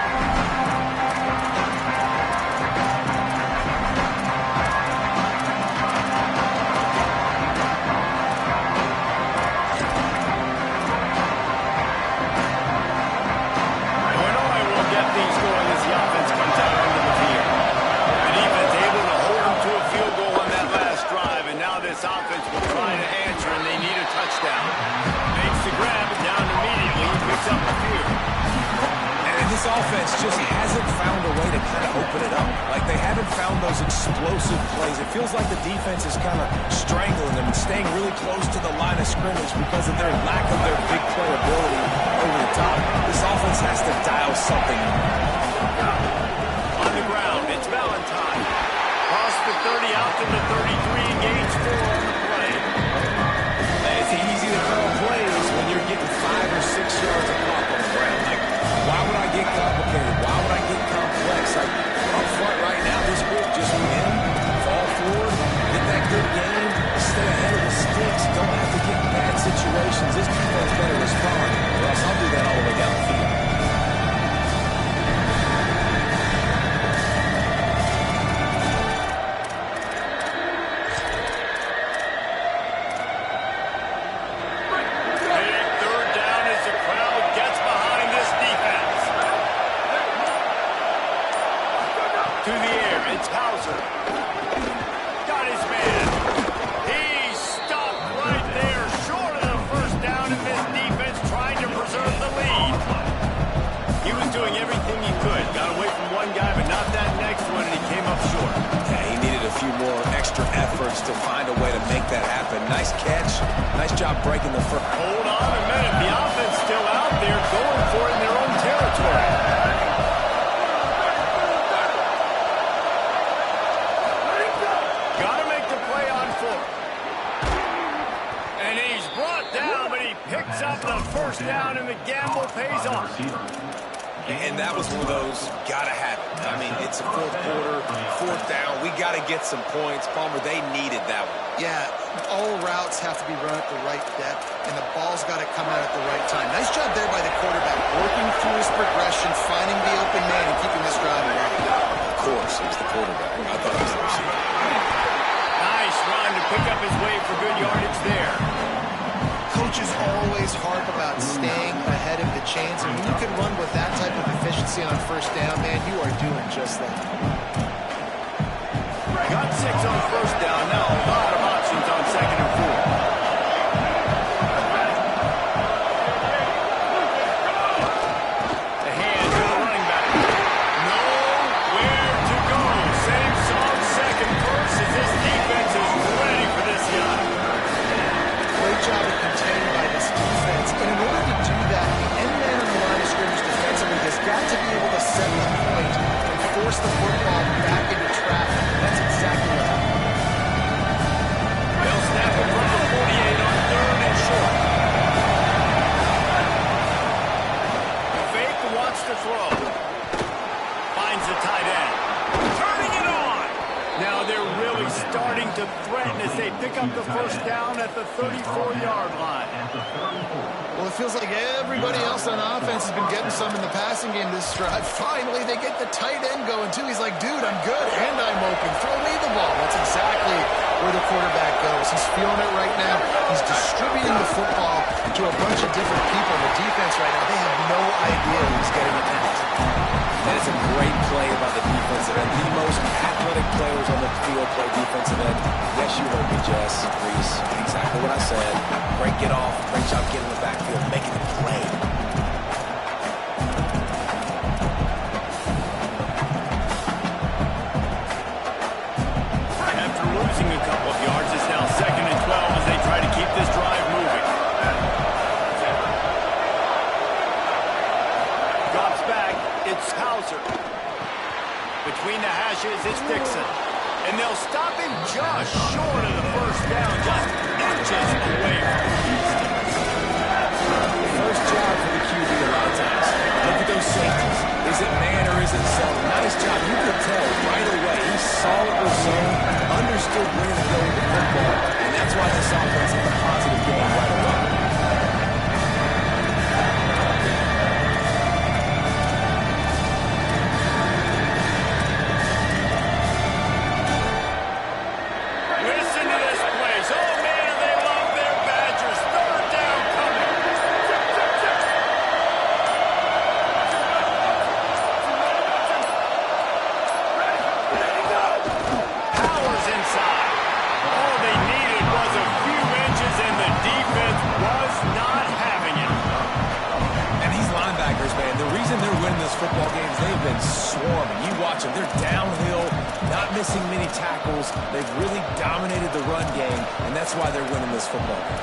This offense those explosive plays. It feels like the defense is kind of strangling them and staying really close to the line of scrimmage because of their lack of their big play ability over the top. This offense has to dial something. On the ground, it's Valentine. Cross the 30 out to the 33, engaged 4 on the play. It's easy to call plays when you're getting 5 or 6 yards of pop on the ground. Like, why would I get complicated? Why would I get complex? Like, up front right now, this group just win, fall forward, get that good game, stay ahead of the sticks, don't have to get in bad situations. This defense better respond, or else I'll do that all the way down the field. To find a way to make that happen. Nice catch. Nice job breaking the first. Hold on a minute. The offense still out there going for it in their own territory. Got to make the play on 4. And he's brought down, but he picks up the first down, and the gamble pays off. And that was one of those, gotta have it. I mean, it's a fourth quarter, 4th down. We got to get some points. Palmer, they needed that one. Yeah, all routes have to be run at the right depth, and the ball's got to come out at the right time. Nice job there by the quarterback, working through his progression, finding the open man, and keeping this drive alive. Of course, it was the quarterback. I thought it was the receiver. Nice run to pick up his way for good yardage there. Coaches always harp about staying ahead of the chains, and when you can run with that type of efficiency on 1st down, man, you are doing just that. Got 6 on 1st down. Now a lot of options on 2nd and 4. The hand to the running back. Nowhere to go. Same song, 2nd verse, as this defense is ready for this guy. Great job of containing by this defense. And in order to do that, the end man on the line of scrimmage defensively has got to be able to set the point and force the football back into traffic. That's exactly what happened. They'll snap it from the 48 on 3rd and short. The fake wants to throw. Finds the tight end. Turning it on. Now they're really starting to threaten as they pick up the 1st down at the 34-yard line. Well, it feels like everybody else on offense has been getting some in the passing game this drive. Finally, they get the tight end going, too. He's like, dude, I'm good, and I'm open. Throw me the ball. That's exactly where the quarterback goes. He's feeling it right now. He's distributing the football to a bunch of different people. The defense right now, they have no idea who's getting the pass. That is a great play by the defensive end. The most athletic players on the field play defensive end. Yes, you heard me, Jess, Reese. Exactly what I said. Great get off. Great job getting in the backfield, making the play. After losing a couple of yards, it's now 2nd and 12 as they try to keep this drive moving. Drops back. It's Hauser. Between the hashes, it's Dixon. And they'll stop him just short of the 1st down, just inches away from Houston. First job for the QB a lot of times. Look at those safeties. Is it man or is it zone? Nice job. You could tell right away. He saw it was zone, understood where to go with the football, and that's why this offense had a positive game right away. Listen to this place. Oh, man, they love their Badgers. 3rd down coming. reason they're winning this football game is they've been swarming. You watch them. They're downhill, not missing many tackles. They've really dominated the run game, and that's why they're winning this football game.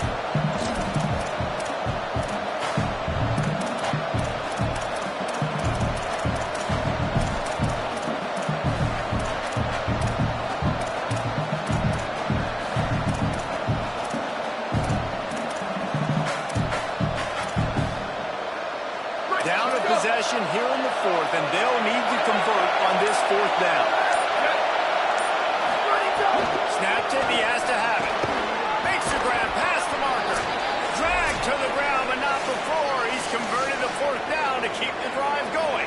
Possession here in the fourth, and they'll need to convert on this fourth down. Snapped it, he has to have it. Makes the grab past the marker. Dragged to the ground, but not before. He's converted the fourth down to keep the drive going.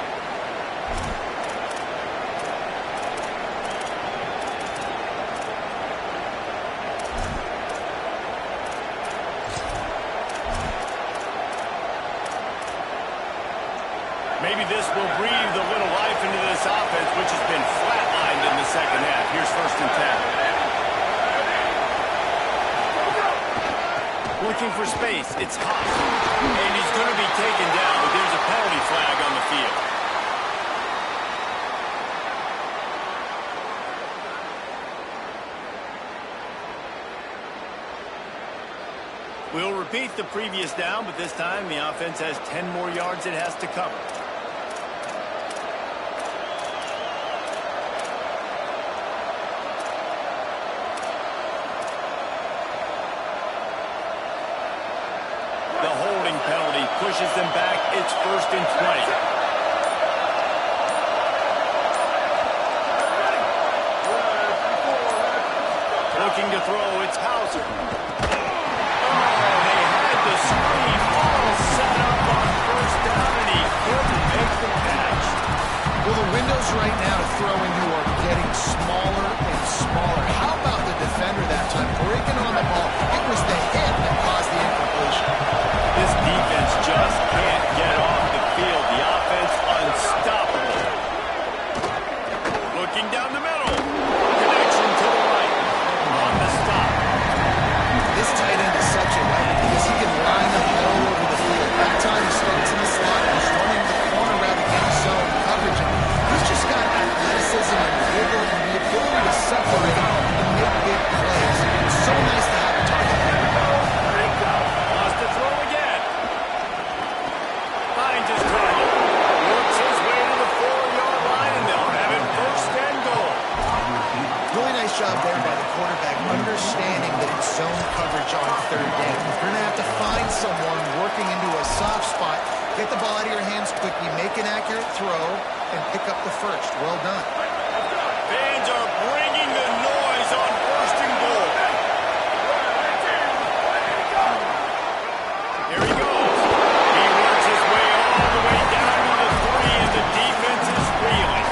Maybe this will breathe a little life into this offense, which has been flatlined in the second half. Here's 1st and 10. Looking for space. It's hot. And he's going to be taken down, but there's a penalty flag on the field. We'll repeat the previous down, but this time the offense has 10 more yards it has to cover. The holding penalty pushes them back. It's 1st and 20. Looking to throw, it's Hauser. They had the screen all set up on 1st down, and he couldn't make the catch. Well, the windows right now to throw into are getting smaller and smaller. How about the defender that time breaking on the ball? It was the hit that caused the incompletion. This defense just can't get off the field. The offense unstoppable. Looking down the middle. Connection to the right. On the stop. This tight end is such a weapon because he can line up all over the field. That time he starts in the slot and he's running the corner around the end zone coverage. He's just got athleticism and wiggle and the ability to separate and make big plays. It's so nice to have a target. Lost the throw again. Finds his target. Works his way to the 4-yard line, and they'll have it 1st and goal. Really nice job there by the quarterback, understanding that it's zone coverage on 3rd down. You're going to have to find someone working into a soft spot, get the ball out of your hands quickly, make an accurate throw, and pick up the first. Well done. Fans are bringing the noise on 1st and goal. Here he goes. He works his way all the way down to the 3, and the defense is reeling.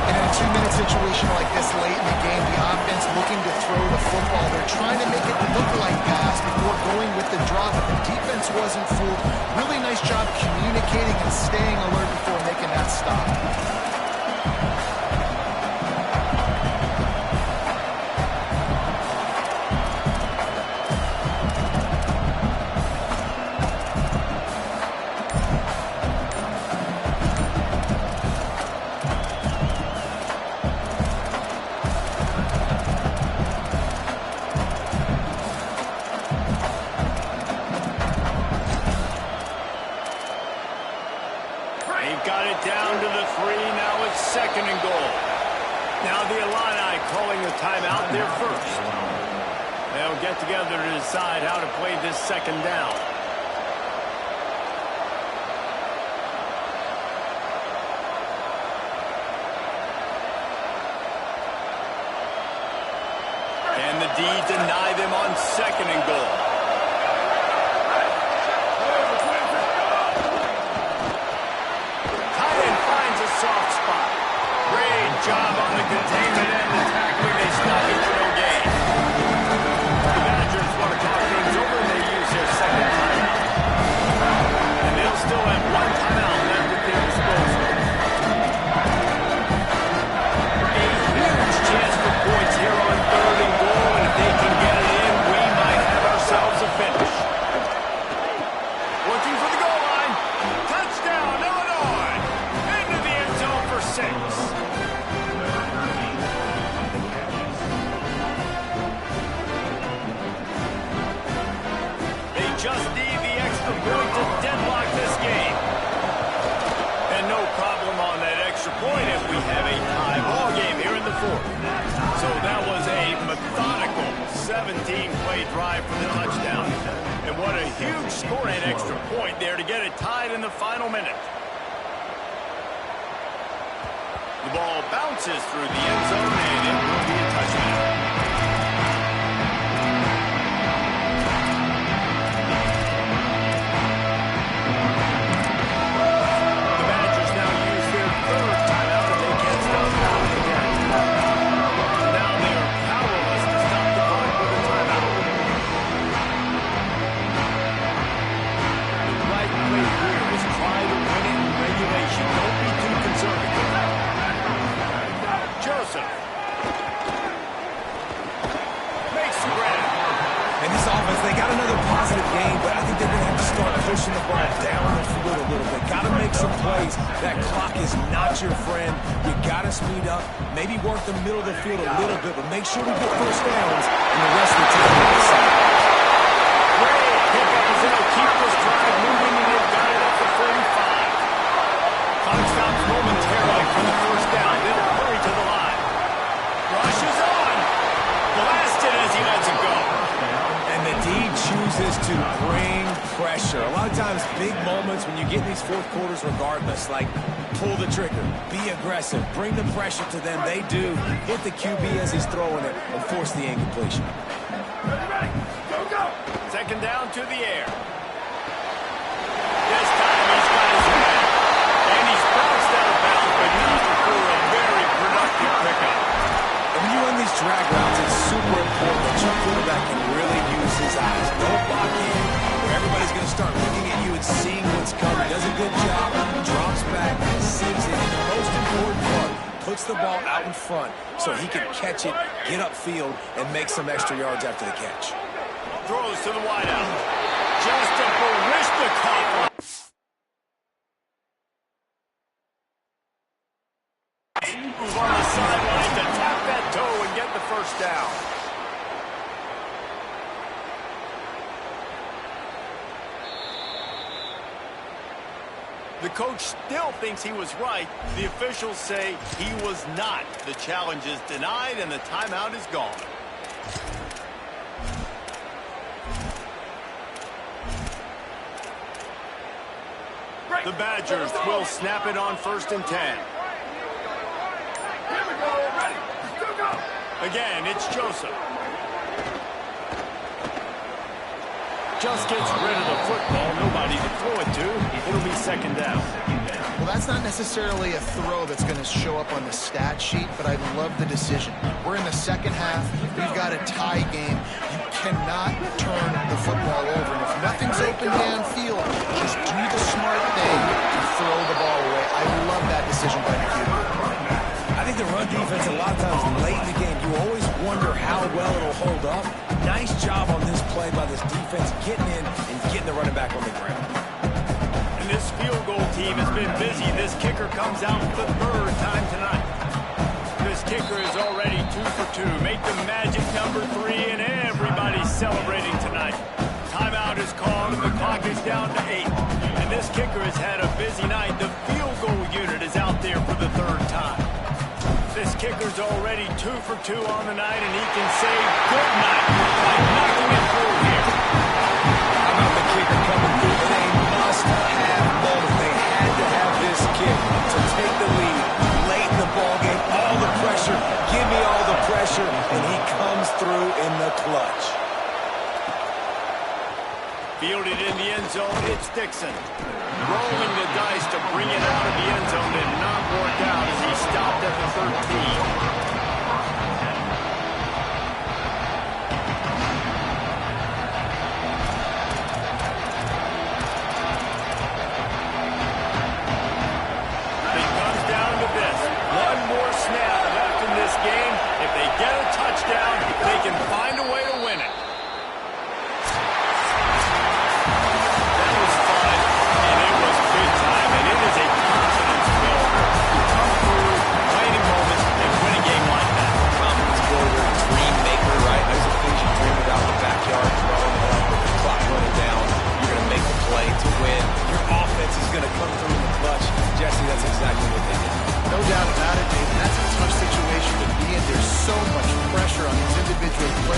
And in a 2-minute situation like this late in the game, the offense looking to throw the football. They're trying to make it look like pass before going with the drop, but the defense wasn't fooled. Really nice job communicating and staying alert before making that stop. They've got it down to the 3. Now it's 2nd and goal. Now the Illini calling the timeout there first. They'll get together to decide how to play this 2nd down. And the D deny them on 2nd and goal. Soft spot. Great job on the containment and the tackling. They stop it for no gain. The Badgers want to talk things over, and they use their 2nd timeout. And they'll still have 1 timeout left at their disposal. A huge chance for points here on 3rd and goal, and if they can get it in, we might have ourselves 17-play drive for the touchdown. And what a huge score and extra point there to get it tied in the final minute. The ball bounces through the end zone, and it will be a touchdown. They got another positive game, but I think they're going to have to start pushing the ball down the field a little bit. Got to make some plays. That clock is not your friend. You got to speed up, maybe work the middle of the field a little bit, but make sure we get first downs and the rest of the time on the side. Great pickup is going to keep this drive moving, and they've got it up to 45. Clock stops momentarily for the first down. They'll hurry to the line. Rushes on. Blasted as he lets it go. And the D chooses to bring pressure. A lot of times, big moments when you get in these fourth quarters regardless, like pull the trigger, be aggressive, bring the pressure to them. They do. Hit the QB as he's throwing it and force the incompletion. Ready, go, go! Second down to the air. This time he's got his man. And he's bounced out of bounds, but he's through a very productive pickup. And when you run these drag routes, it's super important that your quarterback can really use his eyes. Don't lock in where everybody's going to start looking at you and seeing what's coming. Does a good job, drops back, sees it. And the most important part, puts the ball out in front so he can catch it, get upfield, and make some extra yards after the catch. Throws to the wideout. Just a Barishnikov. Move on the sideline to tap that toe and get the first down. The coach still thinks he was right. The officials say he was not. The challenge is denied and the timeout is gone. The Badgers will snap it on 1st and 10. Here we go, ready, go, go! Again, it's Joseph. Just gets rid of the football. Nobody to throw it to. It'll be second down. Well, that's not necessarily a throw that's going to show up on the stat sheet, but I love the decision. We're in the second half. We've got a tie game. You cannot turn the football over. And if nothing's open downfield, just do the smart thing and throw the ball away. I love that decision by the QB. I think the run defense, a lot of times late in the game, you always wonder how well it'll hold up. Nice job on this play by this defense, getting in and getting the running back on the ground. And this field goal team has been busy. This kicker comes out for the 3rd time tonight. This kicker is already 2 for 2. Make the magic number 3, and everybody's celebrating tonight. Timeout is called, and the clock is down to 8. And this kicker has had a busy night. The field goal unit is out there for the 3rd time. This kicker's already 2 for 2 on the night, and he can say good night by knocking it through here. How about the kicker coming through in a must-have moment? They had to have this kick to take the lead late in the ballgame. All the pressure, give me all the pressure, and he comes through in the clutch. Fielded in the end zone, it's Dixon. Rolling the dice to bring it out of the end zone did not work out as he stopped at the 13. It comes down to this. One more snap left in this game. If they get a touchdown, they can find a way to win it. It is a confidence builder. You come through, late in moments, and win a game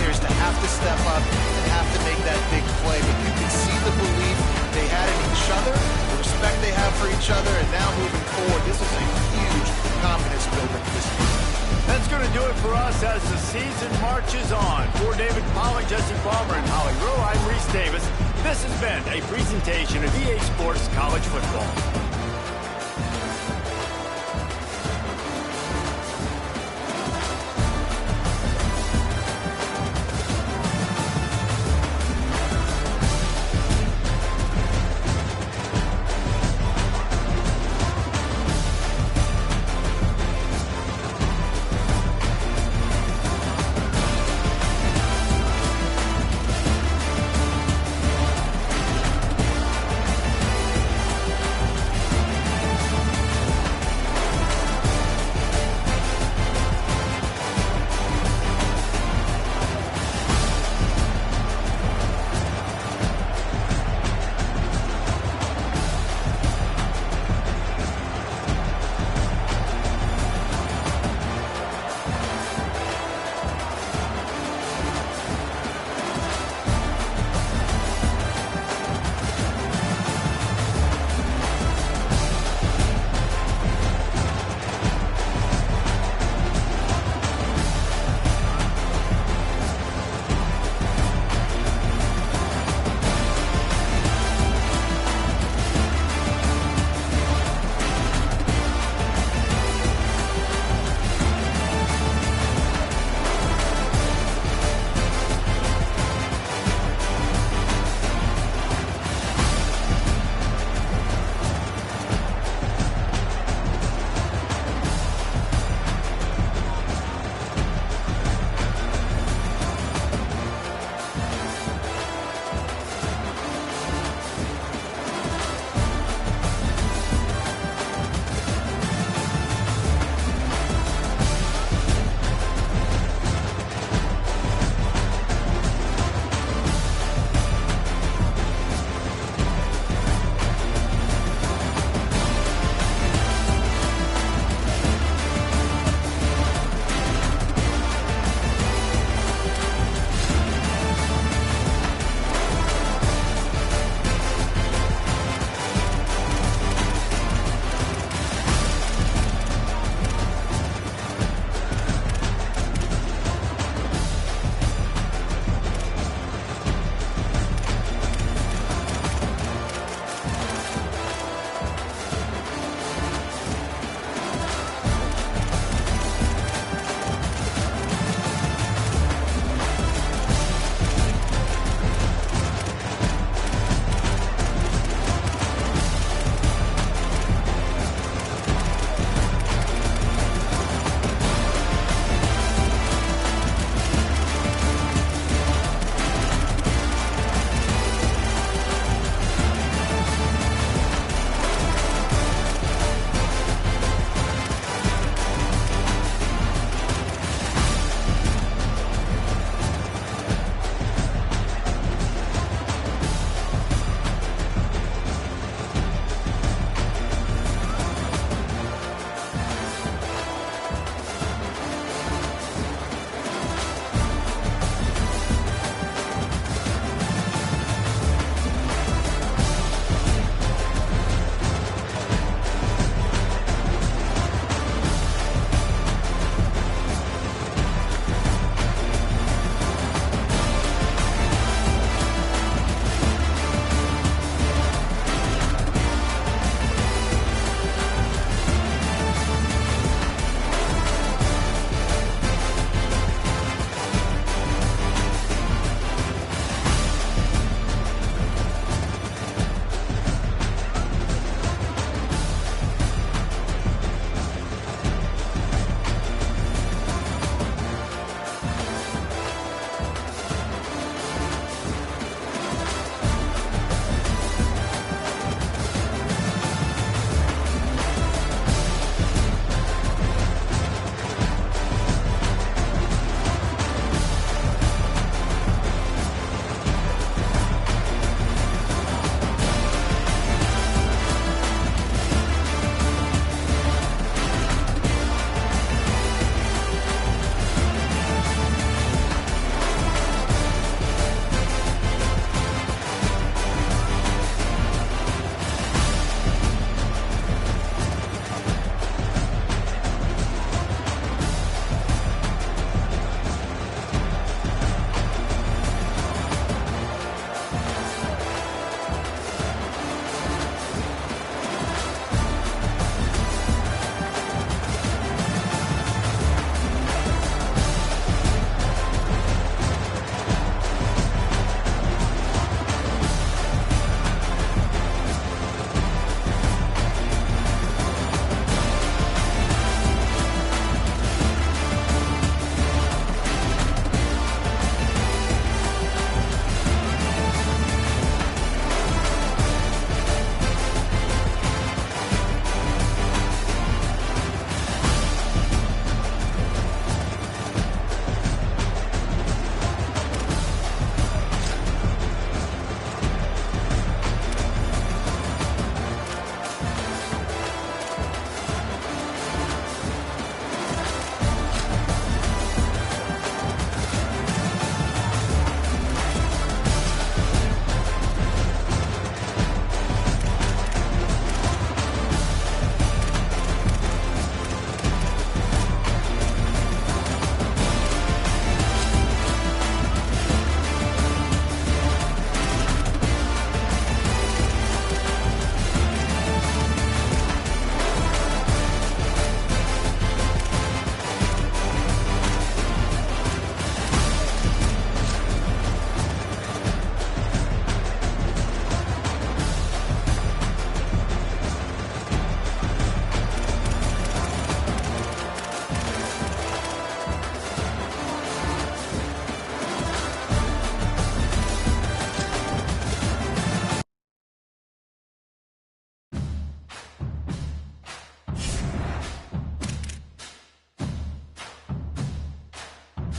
players to have to step up and have to make that big play. But you can see the belief they had in each other, the respect they have for each other, and now moving forward, this is a huge confidence builder for this team. That's going to do it for us as the season marches on. For David Pollack, Jesse Palmer, and Holly Rowe, I'm Reese Davis. This has been a presentation of EA Sports College Football.